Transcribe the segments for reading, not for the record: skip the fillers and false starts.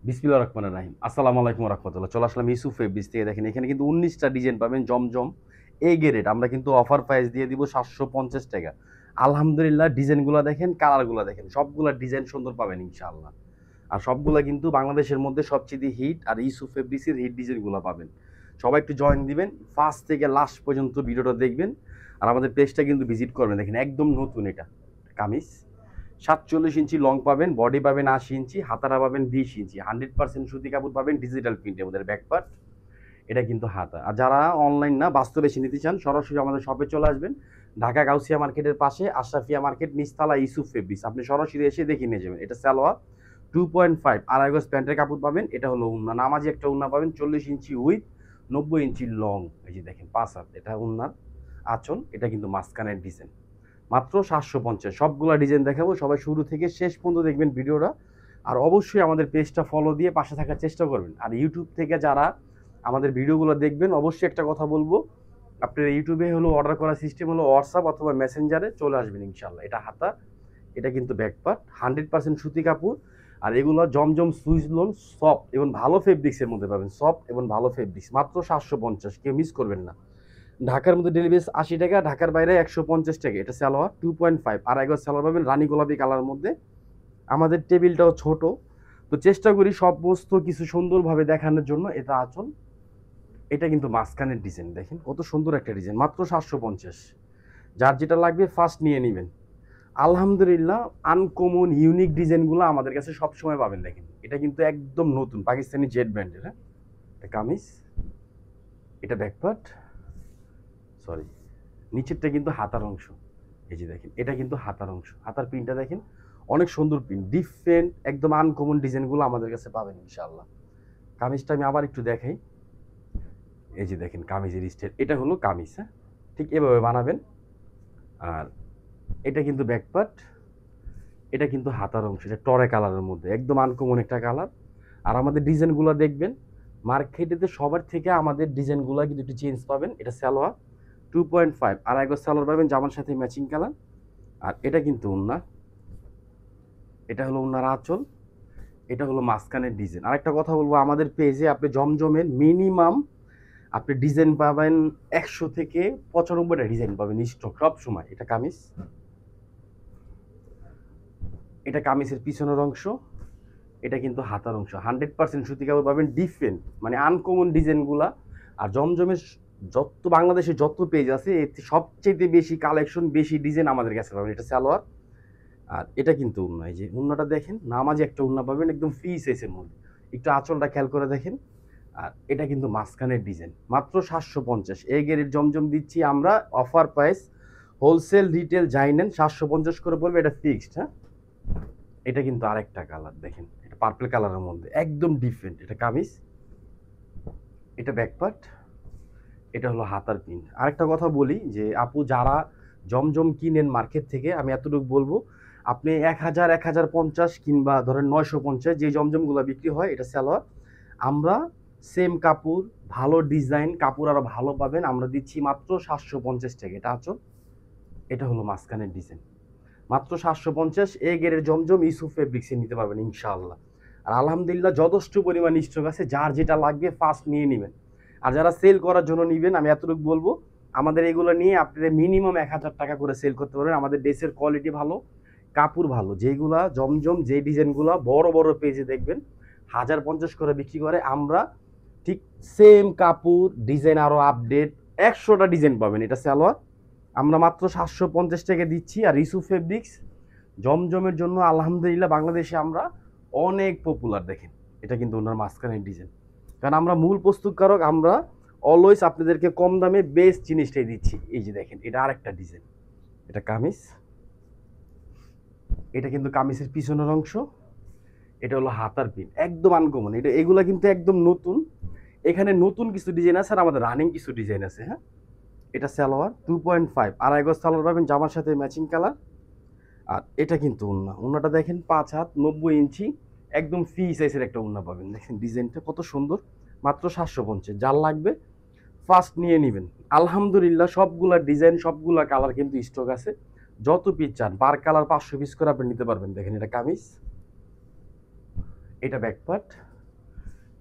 বিসমিল্লাহির রহমানির রহিম। আসসালামু আলাইকুম ওয়া রাহমাতুল্লাহ। চলে আসলাম ইউসুফ ফেব্রিক্স থেকে। দেখেন এখানে কিন্তু ১৯টা ডিজাইন পাবেন জমজম এ গ্রেড। আমরা কিন্তু অফার প্রাইস দিয়ে দিব ৭৫০ টাকা। আলহামদুলিল্লাহ ডিজাইনগুলো দেখেন, কালারগুলো দেখেন। সবগুলা ডিজাইন সুন্দর পাবেন ইনশাআল্লাহ। আর সবগুলা কিন্তু বাংলাদেশের মধ্যে সবচেয়ে হিট আর ইউসুফ ফেব্রিক্সের হিট ডিজাইনগুলো পাবেন। সবাই একটু জয়েন দিবেন। ফার্স্ট থেকে লাস্ট পর্যন্ত ভিডিওটা দেখবেন। আর আমাদের পেজটা কিন্তু ভিজিট করবেন। দেখেন একদম নতুন এটা কামিজ। ৪৭ ইঞ্চি লং পাবেন, বডি পাবেন ৮০ ইঞ্চি, হাতারা পাবেন ২০ ইঞ্চি, 100% সুতি কাপড় পাবেন, ডিজিটাল প্রিন্টের মধ্যে ব্যাকপার্ট। এটা কিন্তু হাতা। আর যারা অনলাইন না বাস্তবে এসে নিতে চান সরাসরি আমাদের শপে চলে আসবেন। ঢাকা গাউসিয়া মার্কেটের পাশে আশরাফিয়া মার্কেট নিচতলা ইউসুফ ফেব্রিক্স। আপনি সরাসরি এসে দেখে নিয়ে যাবেন। এটা সালোয়ার 2.5 আড়াই গজ প্যান্টের কাপড় পাবেন। এটা হলো উন্না, নামাজি একটা উন্না পাবেন 40 ইঞ্চি উইথ 90 ইঞ্চি লং। এই যে দেখেন ৫ হাত, এটা উন্নার আঁচল। এটা কিন্তু মাঝখানের ডিজাইন মাত্র ৭৫০। সবগুলা ডিজাইন দেখাবো, সবাই শুরু থেকে শেষ পর্যন্ত দেখবেন ভিডিওটা। আর অবশ্যই আমাদের পেজটা ফলো দিয়ে পাশে থাকার চেষ্টা করবেন। আর ইউটিউব থেকে যারা আমাদের ভিডিওগুলো দেখবেন অবশ্যই একটা কথা বলবো, আপনার ইউটিউবে হলো অর্ডার করার সিস্টেম হলো হোয়াটসঅ্যাপ অথবা মেসেঞ্জারে চলে আসবেন ইনশাল্লাহ। এটা হাতা, এটা কিন্তু ব্যাকপার্ট, 100% সুতি কাপড়। আর এগুলো জমজম সুইস লোন সফট এবং ভালো ফেব্রিক্সের মধ্যে পাবেন। সফট এবং ভালো ফেব্রিক্স মাত্র ৭৫০, কেউ মিস করবেন না। ঢাকার মধ্যে ডেলিভারি ৮০ টাকা, ঢাকার বাইরে ১৫০ টাকা। এটা সালোয়ার 2.5 আড়াই গজ সালোয়ার পাবেন রানী গোলাপি কালার মধ্যে। আমাদের টেবিলটাও ছোট, তো চেষ্টা করি সমস্ত কিছু সুন্দরভাবে দেখানোর জন্য। এটা আঁচল, এটা কিন্তু মাঝখানের ডিজাইন দেখেন কত সুন্দর একটা ডিজাইন, মাত্র ৭৫০। যার যেটা লাগবে ফার্স্ট নিয়ে নেবেন। আলহামদুলিল্লাহ আনকমন ইউনিক ডিজাইনগুলো আমাদের কাছে সবসময় পাবেন। দেখেন এটা কিন্তু একদম নতুন পাকিস্তানি জেড ব্র্যান্ডের। হ্যাঁ, এটা কামিজ, এটা ব্যাকপার্ট, সরি নিচেরটা কিন্তু হাতার অংশ। এই যে দেখেন এটা কিন্তু হাতার অংশ, হাতার প্রিন্টটা দেখেন অনেক সুন্দর প্রিন্ট, ডিফারেন্ট একদম আনকমন ডিজাইনগুলো আমাদের কাছে পাবেন ইনশাআল্লাহ। কামিজটা আমি আবার একটু দেখাই। এই যে দেখেন কামিজের স্টাইল, এটা হলো কামিজ। হ্যাঁ, ঠিক এভাবে বানাবেন। আর এটা কিন্তু ব্যাকপার্ট, এটা কিন্তু হাতার অংশ। এটা টরে কালারের মধ্যে একদম আনকমন একটা কালার। আর আমাদের ডিজাইনগুলো দেখবেন মার্কেটেতে সবার থেকে আমাদের ডিজাইনগুলো কিন্তু একটু চেঞ্জ পাবেন। এটা সালোয়ার 2.5 আড়াই গজ সালোয়ার পাবেন জামার সাথে ম্যাচিং কালার। আর এটা কিন্তু ওন্না, এটা হলো ওন্নার আঁচল, এটা হলো মাঝখানের ডিজাইন। আরেকটা কথা বলবো, আমাদের পেজে আপনি জমজমের মিনিমাম আপনি ডিজাইন পাবেন ১০০ থেকে ৯৫টা ডিজাইন পাবেন স্টক সব সময়। এটা কামিজ, এটা কামিজের পিছনের অংশ, এটা কিন্তু হাতার অংশ। 100% সুতি কাপড় পাবেন, ডিফারেন্ট মানে আনকমন ডিজাইনগুলা। আর জমজমের যত বাংলাদেশে যত পেজ আছে এতে সবচেয়ে বেশি কালেকশন, বেশি ডিজাইন আমাদের কাছে পাবেন। এটা সালোয়ার, আর এটা কিন্তু উন্না। এই যে উন্নাটা দেখেন নামাজি একটা উন্না পাবেন একদম ফ্রি সাইজের মধ্যে। একটু আঁচলটা খেয়াল করে দেখেন। আর এটা কিন্তু মাঝখানের ডিজাইন, মাত্র ৭৫০। এই গেরের জমজম দিচ্ছি আমরা অফার প্রাইস। হোলসেল রিটেল যাই নেন ৭৫০ করে বলবে, এটা ফিক্সড। হ্যাঁ, এটা কিন্তু আরেকটা কালার দেখেন, এটা পার্পল কালারের মধ্যে একদম ডিফারেন্ট। এটা কামিজ, এটা ব্যাকপার্ট, এটা হলো হাতার প্রিন্ট। আরেকটা কথা বলি যে আপু যারা জমজম কিনেন মার্কেট থেকে, আমি এতটুকু বলবো, আপনি ১০০০, ১০৫০ কিংবা ধরেন ৯৫০ যে জমজমগুলো বিক্রি হয় এটা সালোয়ার, আমরা সেম কাপড় ভালো ডিজাইন কাপড় আরো ভালো পাবেন। আমরা দিচ্ছি মাত্র ৭৫০ টাকা। এটা আঁচল, এটা হলো মাঝখানের ডিজাইন, মাত্র ৭৫০। এ গেরের জমজম ইউসুফ ফেব্রিক্সে নিতে পারবেন ইনশাআল্লাহ। আর আলহামদুলিল্লাহ যথেষ্ট পরিমাণ স্টক আছে, যার যেটা লাগবে ফার্স্ট নিয়ে নেবেন। আর যারা সেল করার জন্য নেবেন, আমি এতটুকু বলবো, আমাদের এগুলো নিয়ে আপনারা মিনিমাম ১০০০ টাকা করে সেল করতে পারবেন। আমাদের ড্রেসের কোয়ালিটি ভালো, কাপড় ভালো। যেগুলা জমজম যে ডিজাইনগুলো বড় বড় পেজে দেখবেন ১০৫০ করে বিক্রি করে, আমরা ঠিক সেম কাপড় ডিজাইন আরও আপডেট ১০০টা ডিজাইন পাবেন। এটা সালোয়ার আমরা মাত্র ৭৫০ টাকা দিচ্ছি। আর ইউসুফ ফেব্রিক্স জমজমের জন্য আলহামদুলিল্লাহ বাংলাদেশে আমরা অনেক পপুলার। দেখেন এটা কিন্তু ওনার মাঝখানের ডিজাইন, কারণ আমরা মূল প্রস্তুতকারক, আমরা অলওয়েজ আপনাদেরকে কম দামে বেস্ট জিনিসটাই দিচ্ছি। এই যে দেখেন এটা আরেকটা ডিজাইন, এটা কামিজ, এটা কিন্তু কামিজের পিছনের অংশ, এটা হলো হাতার পিন একদম আনকমন। এটা এগুলা কিন্তু একদম নতুন, এখানে নতুন কিছু ডিজাইন আছে আর আমাদের রানিং কিছু ডিজাইন আছে। হ্যাঁ, এটা সালোয়ার 2.5 আড়াই গজ সালোয়ার পাবেন জামার সাথে ম্যাচিং কালার। আর এটা কিন্তু উন্না, উন্নাটা দেখেন ৫ হাত ৯০ ইঞ্চি একদম ফ্রি সাইজের একটা উন্না পাবেন। দেখেন ডিজাইনটা কত সুন্দর, মাত্র ৭৫০। যার লাগবে ফার্স্ট নিয়ে নেবেন। আলহামদুলিল্লাহ সবগুলা ডিজাইন সবগুলা কালার কিন্তু স্টক আছে, যত পিস চান পার কালার ৫০০ পিস করে আপনি নিতে পারবেন। দেখেন এটা কামিজ, এটা ব্যাকপার্ট,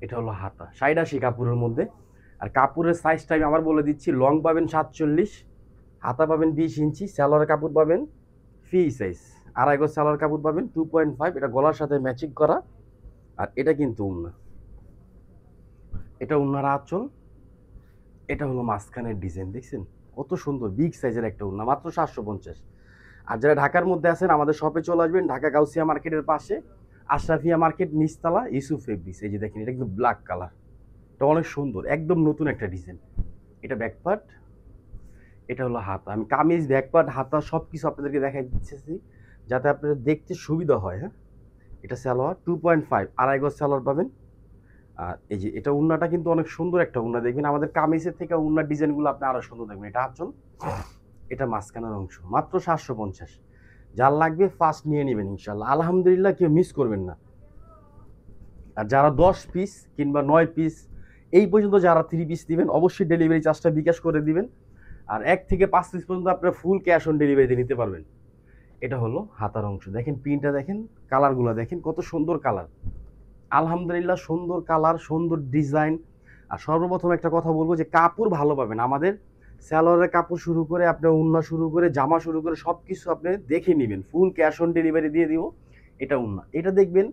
এটা হলো হাতা, 87 কাপড়ের মধ্যে। আর কাপড়ের সাইজটা আমি আবার বলে দিচ্ছি, লং পাবেন 47, হাতা পাবেন 20 ইঞ্চি, সালোয়ার কাপড় পাবেন ফ্রি সাইজ, আড়াই গজ সালোয়ার কাপড় পাবেন 2.5, এটা গলার সাথে ম্যাচিং করা। আর এটা কিন্তু উন্না, এটা উন্নার আঁচল, এটা হলো মাঝখানের ডিজাইন, দেখছেন কত সুন্দর বিগ সাইজের একটা উন্না, মাত্র 750। আর যারা ঢাকার মধ্যে আছেন আমাদের শপে চলে আসবেন, ঢাকা গাউসিয়া মার্কেটের পাশে আশরাফিয়া মার্কেট নিচতলা, ইউসুফ ফেব্রিক্স। এই যে দেখেন এটা কিন্তু ব্ল্যাক কালার, এটা অনেক সুন্দর, একদম নতুন একটা ডিজাইন। এটা ব্যাকপার্ট, এটা হলো হাতা। আমি কামিজ, ব্যাকপার্ট, হাতা সব কিছু আপনাদেরকে দেখাই দিচ্ছি যাতে আপনাদের দেখতে সুবিধা হয়। হ্যাঁ, এটা সালোয়ার 2.5, আড়াই গজ সালোয়ার পাবেন। আর এই যে এটা উন্নাটা কিন্তু অনেক সুন্দর একটা উন্না, দেখবেন আমাদের কামিজের থেকে উন্নার ডিজাইনগুলো আপনি আরো সুন্দর দেখবেন। এটা আঁচল, এটা মাঝখানের অংশ, মাত্র 750। যার লাগবে ফার্স্ট নিয়ে নেবেন ইনশাল্লাহ, আলহামদুলিল্লাহ কেউ মিস করবেন না। আর যারা 10 পিস কিংবা 9 পিস এই পর্যন্ত যারা 3 পিস দিবেন, অবশ্যই ডেলিভারি চার্জটা বিকাশ করে দিবেন। আর 1 থেকে 5 পিস পর্যন্ত আপনারা ফুল ক্যাশ অন ডেলিভারিতে নিতে পারবেন। এটা হলো হাতার অংশ, দেখেন প্রিন্টটা দেখেন, কালারগুলো দেখেন কত সুন্দর কালার, আলহামদুলিল্লাহ সুন্দর কালার, সুন্দর ডিজাইন। আর সর্বপ্রথম একটা কথা বলবো যে কাপড় ভালো পাবেন আমাদের সালোয়ারের কাপড় শুরু করে আপনার উন্না শুরু করে জামা শুরু করে সব কিছু আপনি দেখে নেবেন, ফুল ক্যাশ অন ডেলিভারি দিয়ে দিব। এটা উন্না, এটা দেখবেন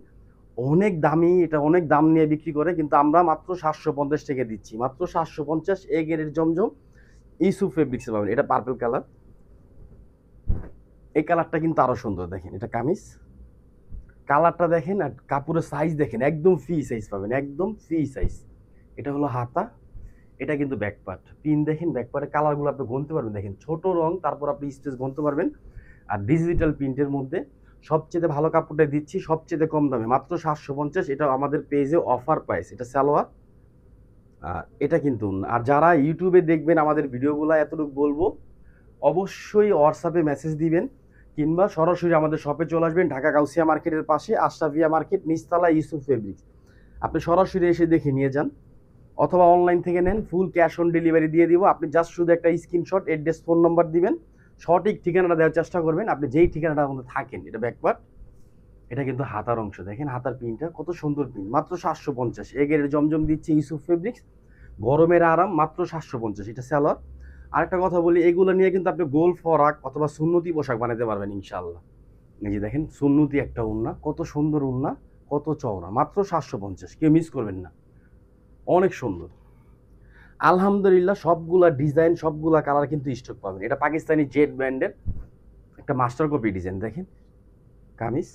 অনেক দামি, এটা অনেক দাম নিয়ে বিক্রি করে, কিন্তু আমরা মাত্র 750 টাকা দিচ্ছি, মাত্র 750। এ গ্রেডের জমজম ইউসুফ ফেব্রিক্সে পাবেন। এটা পার্পল কালার, এই কালারটা কিন্তু আরো সুন্দর, দেখেন এটা কামিজ, কালারটা দেখেন আর কাপড়ের সাইজ দেখেন, একদম ফ্রি সাইজ পাবেন, একদম ফ্রি সাইজ। এটা হলো হাতা, এটা কিন্তু ব্যাকপার্ট, পিন দেখেন, ব্যাকপার্টের কালারগুলো আপনি গুনতে পারবেন, দেখেন ছোট রং, তারপর আপনি স্পেস গুনতে পারবেন। আর ডিজিটাল প্রিন্টের মধ্যে সবচেয়ে ভালো কাপড়টা দিচ্ছি সবচেয়ে কম দামে, মাত্র 750। এটা আমাদের পেজে অফার প্রাইস। এটা সালোয়ার, আর এটা কিন্তু আর যারা ইউটিউবে দেখবেন আমাদের ভিডিওগুলো, এতটুকু বলবো অবশ্যই হোয়াটসঅ্যাপে মেসেজ দিবেন কিংবা সরাসরি আমাদের শপে চলে আসবেন, ঢাকা গাউসিয়া মার্কেটের পাশে আশরাফিয়া মার্কেট নিচতলা, ইউসুফ ফেব্রিক্স। আপনি সরাসরি এসে দেখে নিয়ে যান অথবা অনলাইন থেকে নেন, ফুল ক্যাশ অন ডেলিভারি দিয়ে দিব। আপনি জাস্ট শুধু একটা স্ক্রিনশট, অ্যাড্রেস, ফোন নাম্বার দিবেন, সঠিক ঠিকানাটা দেওয়ার চেষ্টা করবেন, আপনি যেই ঠিকানাটার মধ্যে থাকেন। এটা ব্যাকপার্ট, এটা কিন্তু হাতার অংশ, দেখেন হাতার পিনটা কত সুন্দর পিন, মাত্র 750। এগের জমজম দিচ্ছে ইউসুফ ফেব্রিক্স, গরমের আরাম, মাত্র 750। এটা সালোয়ার। আরেকটা কথা বলি, এগুলো নিয়ে কিন্তু আপনি গোল ফরাক অথবা সুন্নতি পোশাক বানাতে পারবেন ইনশাআল্লাহ। এই যে দেখেন সুন্নতি একটা উন্না, কত সুন্দর উন্না, কত চওড়া, মাত্র 750, কেউ মিস করবেন না, অনেক সুন্দর। আলহামদুলিল্লাহ সবগুলা ডিজাইন, সবগুলা কালার কিন্তু স্টক পাবেন। এটা পাকিস্তানি জেড ব্র্যান্ডের একটা মাস্টার কপি ডিজাইন, দেখেন কামিজ,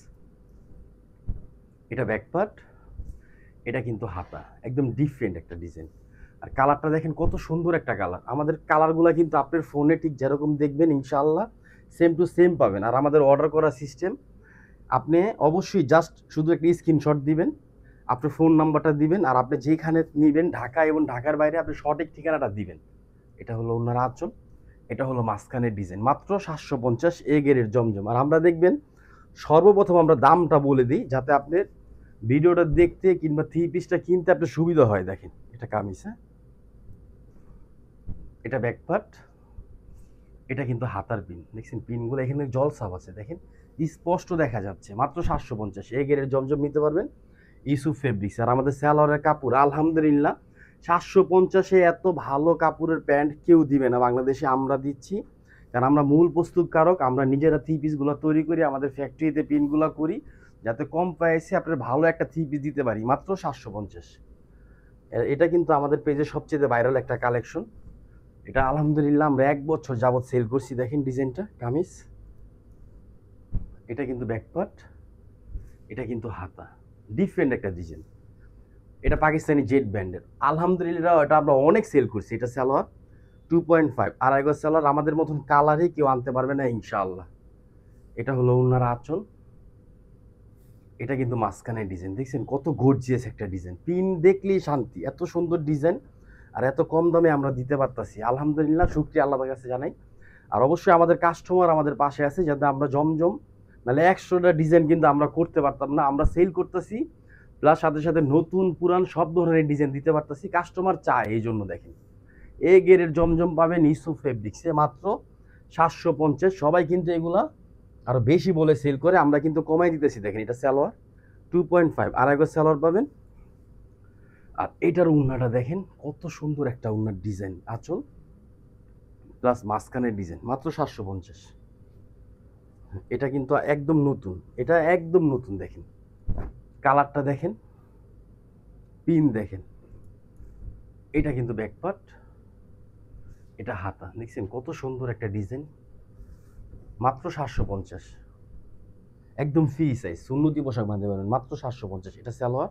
এটা ব্যাকপার্ট, এটা কিন্তু হাতা, একদম ডিফারেন্ট একটা ডিজাইন। আর কালারটা দেখেন কত সুন্দর একটা কালার। আমাদের কালারগুলো কিন্তু আপনার ফোনে ঠিক যেরকম দেখবেন ইনশাআল্লাহ সেম টু সেম পাবেন। আর আমাদের অর্ডার করা সিস্টেম, আপনি অবশ্যই জাস্ট শুধু একটা স্ক্রিনশট দিবেন, আপনার ফোন নাম্বারটা দিবেন, আর আপনি যেখানে নেবেন ঢাকা এবং ঢাকার বাইরে আপনি সঠিক ঠিকানাটা দিবেন। এটা হলো ওনার আঁচল, এটা হলো মাঝখানের ডিজাইন, মাত্র 750। এ গ্রেডের জমজম। আর আমরা দেখবেন সর্বপ্রথম আমরা দামটা বলে দিই যাতে আপনার ভিডিওটা দেখতে কিংবা 3 পিসটা কিনতে আপনার সুবিধা হয়। দেখেন এটা কামিজ, হ্যাঁ, এটা ব্যাকপার্ট, এটা কিন্তু হাতার পিন, দেখছেন পিনগুলো এখানে জলসাপ আছে, দেখেন স্পষ্ট দেখা যাচ্ছে, মাত্র 750। এই গ্রেডের জমজম নিতে পারবেন ইউসুফ ফেব্রিক্স। আর আমাদের স্যালোয়ারের কাপড় আলহামদুলিল্লাহ 750-এ এত ভালো কাপড়ের প্যান্ট কেউ দিবে না বাংলাদেশে, আমরা দিচ্ছি। কারণ আমরা মূল প্রস্তুতকারক, আমরা নিজেরা 3 পিসগুলো তৈরি করি, আমাদের ফ্যাক্টরিতে পিনগুলো করি, যাতে কম প্রাইসে আপনার ভালো একটা 3 পিস দিতে পারি, মাত্র 750। এটা কিন্তু আমাদের পেজে সবচেয়ে ভাইরাল একটা কালেকশন। এটা আলহামদুলিল্লাহ আমরা 1 বছর যাবৎ সেল করছি। দেখেন ডিজাইনটা কামিজ, এটা কিন্তু ব্যাকপার্ট, এটা কিন্তু হাতা, ডিফারেন্ট একটা ডিজাইন। এটা পাকিস্তানি জেড ব্র্যান্ডের, আলহামদুলিল্লাহ এটা আমরা অনেক সেল করছি। এটা সালোয়ার 2.5, আড়াই গজ সালোয়ার, আমাদের মতন কালারই কেউ আনতে পারবে না ইনশাআল্লাহ। এটা হলো ওনার আঁচল, এটা কিন্তু মাঝখানে ডিজাইন, দেখছেন কত গর্জিয়াস একটা ডিজাইন, পিন দেখলেই শান্তি, এত সুন্দর ডিজাইন আর এত কম দামে আমরা দিতে পারতাছি, আলহামদুলিল্লাহ শুকরিয়া আল্লাহর কাছে জানাই। আর অবশ্যই আমাদের কাস্টমার আমাদের পাশে আছে, যাতে আমরা জমজম নাহলে 100টা ডিজাইন কিন্তু আমরা করতে পারতাম না, আমরা সেল করতেছি, প্লাস সাথে সাথে নতুন পুরান সব ধরনের ডিজাইন দিতে পারতেছি, কাস্টমার চায়, এই জন্য দেখেন এ গ্রেডের জমজম পাবেন ইউসুফ ফেব্রিক্সে, মাত্র 750। সবাই কিন্তু এগুলা আরো বেশি বলে সেল করে, আমরা কিন্তু কমাই দিতেছি। দেখেন এটা সালোয়ার 2.5, আড়াই গজ সালোয়ার পাবেন, আর এটার উন্নাটা দেখেন কত সুন্দর একটা উন্নার ডিজাইন, আঁচল প্লাস মাঝখানের ডিজাইন, মাত্র 750। এটা কিন্তু একদম নতুন, এটা একদম নতুন। দেখেন কালারটা দেখেন, পিন দেখেন, এটা কিন্তু ব্যাকপার্ট, এটা হাতা, দেখছেন কত সুন্দর একটা ডিজাইন, মাত্র 750। একদম ফ্রি সাইজ, সুন্নতি পোশাক বাঁধতে পারবেন মাত্র 750। এটা সালোয়ার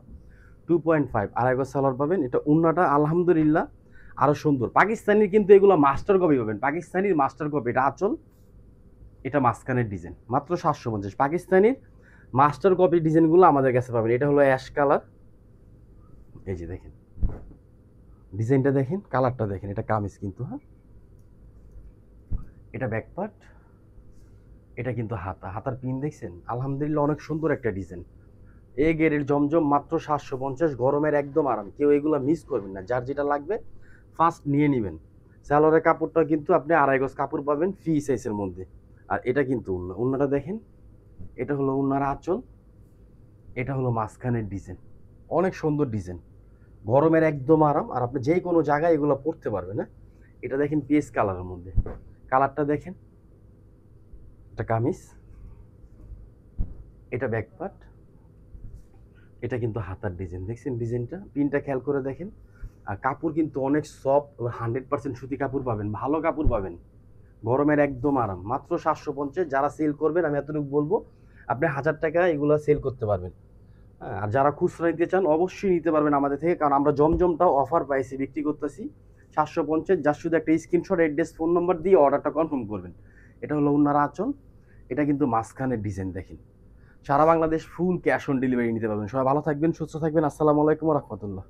2.5 আড়াই গজ সালোয়ার পাবেন। এটা উন্নাটা আলহামদুলিল্লাহ আরো সুন্দর, পাকিস্তানির কিন্তু এগুলো মাস্টার কপি পাবেন, পাকিস্তানির মাস্টার কপি। এটা আঁচল, এটা মাঝখানের ডিজাইন, মাত্র 750। পাকিস্তানির মাস্টার কপি ডিজাইনগুলো আমাদের কাছে পাবেন। এটা হলো অ্যাশ কালার, এই যে দেখেন ডিজাইনটা দেখেন, কালারটা দেখেন, এটা কামিজ কিন্তু, হ্যাঁ এটা ব্যাকপার্ট, এটা কিন্তু হাতা, হাতার পিন দেখছেন, আলহামদুলিল্লাহ অনেক সুন্দর একটা ডিজাইন। এ গেরের জমজম মাত্র 750, গরমের একদম আরাম, কেউ এগুলো মিস করবেন না, যার যেটা লাগবে ফার্স্ট নিয়ে নেবেন। সালোয়ারের কাপড়টা কিন্তু আপনি আড়াই গজ কাপড় পাবেন ফ্রি সাইজের মধ্যে। আর এটা কিন্তু উন্না, উন্নাটা দেখেন, এটা হলো উন্নার আঁচল, এটা হলো মাঝখানের ডিজাইন, অনেক সুন্দর ডিজাইন, গরমের একদম আরাম। আর আপনি যে কোনো জায়গায় এগুলো পরতে পারবেন। না এটা দেখেন পিএস কালারের মধ্যে, কালারটা দেখেন, এটা কামিজ, এটা ব্যাকপার্ট, এটা কিন্তু হাতার ডিজাইন, দেখছেন ডিজাইনটা, পিনটা খেয়াল করে দেখেন। আর কাপড় কিন্তু অনেক সফট, 100% সুতি কাপড় পাবেন, ভালো কাপড় পাবেন, গরমের একদম আরাম, মাত্র 750। যারা সেল করবেন আমি এতটুকু বলবো, আপনি 1000 টাকা এগুলো সেল করতে পারবেন। হ্যাঁ, আর যারা খুচরা নিতে চান অবশ্যই নিতে পারবেন আমাদের থেকে, কারণ আমরা জমজমটাও অফার প্রাইসে বিক্রি করতেছি 750। যার শুধু একটা স্ক্রিনশট, অ্যাড্রেস, ফোন নম্বর দিয়ে অর্ডারটা কনফার্ম করবেন। এটা হলো উন্নার আঁচল, এটা কিন্তু মাঝখানের ডিজাইন দেখেন। সারা Bangladesh full cash on delivery নিতে পারবেন। সবাই ভালো থাকবেন, সুস্থ থাকবেন। আসসালামু আলাইকুম ওয়া রাহমাতুল্লাহ।